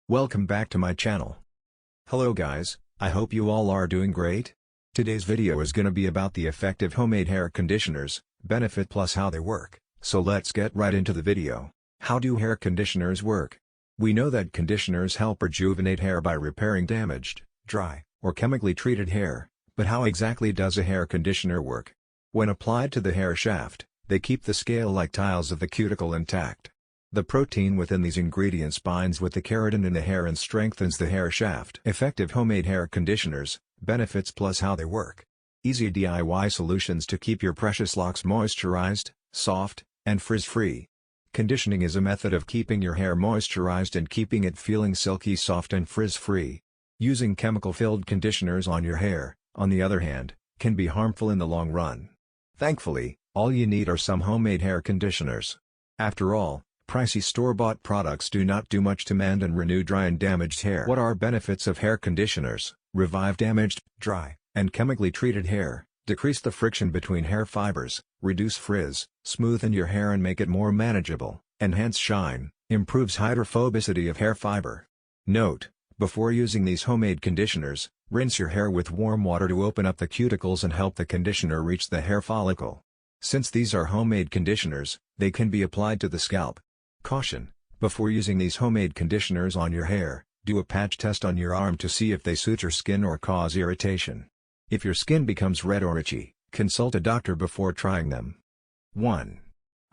Welcome back to my channel. Hello guys, I hope you all are doing great. Today's video is gonna be about the effective homemade hair conditioners, benefit plus how they work, so let's get right into the video. How do hair conditioners work? We know that conditioners help rejuvenate hair by repairing damaged, dry, or chemically treated hair, but how exactly does a hair conditioner work? When applied to the hair shaft, they keep the scale-like tiles of the cuticle intact. The protein within these ingredients binds with the keratin in the hair and strengthens the hair shaft. Effective homemade hair conditioners, benefits plus how they work. Easy DIY solutions to keep your precious locks moisturized, soft, and frizz-free. Conditioning is a method of keeping your hair moisturized and keeping it feeling silky soft and frizz-free. Using chemical-filled conditioners on your hair, on the other hand, can be harmful in the long run. Thankfully, all you need are some homemade hair conditioners. After all, pricey store-bought products do not do much to mend and renew dry and damaged hair. What are benefits of hair conditioners? Revive damaged, dry, and chemically treated hair, decrease the friction between hair fibers, reduce frizz, smoothen your hair and make it more manageable, enhance shine, improves hydrophobicity of hair fiber. Note: before using these homemade conditioners, rinse your hair with warm water to open up the cuticles and help the conditioner reach the hair follicle. Since these are homemade conditioners, they can be applied to the scalp. Caution: before using these homemade conditioners on your hair, do a patch test on your arm to see if they suit your skin or cause irritation. If your skin becomes red or itchy, consult a doctor before trying them. 1.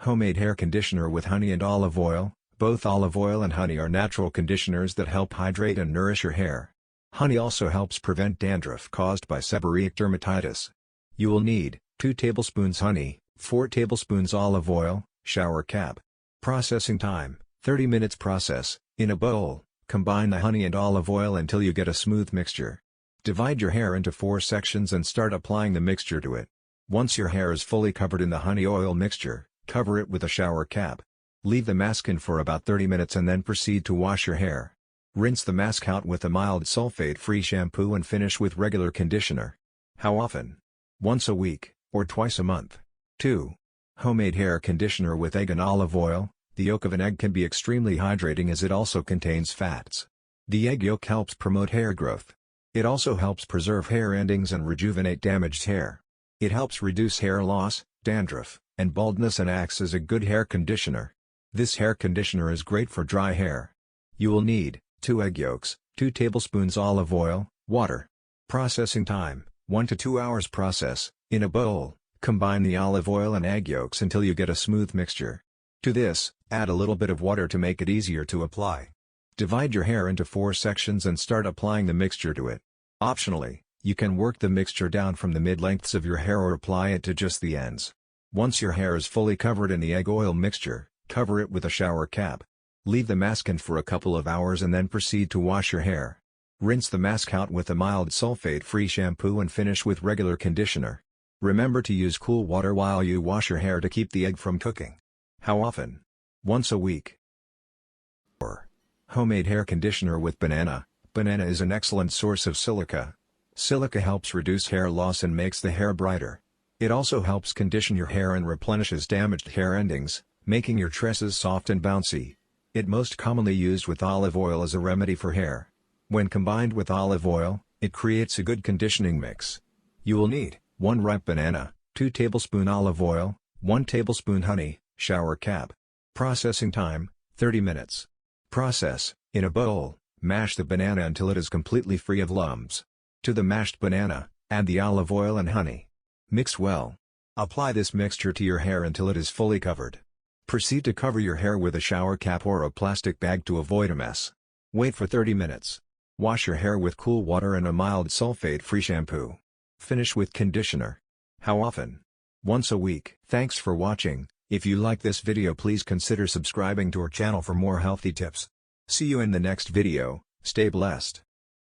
Homemade hair conditioner with honey and olive oil. Both olive oil and honey are natural conditioners that help hydrate and nourish your hair. Honey also helps prevent dandruff caused by seborrheic dermatitis. You will need 2 tablespoons honey, 4 tablespoons olive oil, shower cap. Processing time: 30 minutes. Process: in a bowl, combine the honey and olive oil until you get a smooth mixture. Divide your hair into 4 sections and start applying the mixture to it. Once your hair is fully covered in the honey oil mixture, cover it with a shower cap. Leave the mask in for about 30 minutes and then proceed to wash your hair. Rinse the mask out with a mild sulfate-free shampoo and finish with regular conditioner. How often? Once a week, or twice a month. 2. Homemade hair conditioner with egg and olive oil. The yolk of an egg can be extremely hydrating as it also contains fats. The egg yolk helps promote hair growth. It also helps preserve hair endings and rejuvenate damaged hair. It helps reduce hair loss, dandruff, and baldness and acts as a good hair conditioner. This hair conditioner is great for dry hair. You will need 2 egg yolks, 2 tablespoons olive oil, water. Processing time: 1 to 2 hours. Process: in a bowl, combine the olive oil and egg yolks until you get a smooth mixture. To this, add a little bit of water to make it easier to apply. Divide your hair into 4 sections and start applying the mixture to it. Optionally, you can work the mixture down from the mid-lengths of your hair or apply it to just the ends. Once your hair is fully covered in the egg oil mixture, cover it with a shower cap. Leave the mask in for a couple of hours and then proceed to wash your hair. Rinse the mask out with a mild sulfate-free shampoo and finish with regular conditioner. Remember to use cool water while you wash your hair to keep the egg from cooking. How often? Once a week. 4. Homemade hair conditioner with banana. Banana is an excellent source of silica. Silica helps reduce hair loss and makes the hair brighter. It also helps condition your hair and replenishes damaged hair endings, making your tresses soft and bouncy. It most commonly used with olive oil as a remedy for hair. When combined with olive oil, it creates a good conditioning mix. You will need 1 ripe banana, 2 tablespoons olive oil, 1 tablespoon honey, shower cap. Processing time: 30 minutes. Process: in a bowl, mash the banana until it is completely free of lumps. To the mashed banana, add the olive oil and honey. Mix well. Apply this mixture to your hair until it is fully covered. Proceed to cover your hair with a shower cap or a plastic bag to avoid a mess. Wait for 30 minutes. Wash your hair with cool water and a mild sulfate-free shampoo. Finish with conditioner. How often? Once a week. Thanks for watching. If you like this video, please consider subscribing to our channel for more healthy tips. See you in the next video. Stay blessed.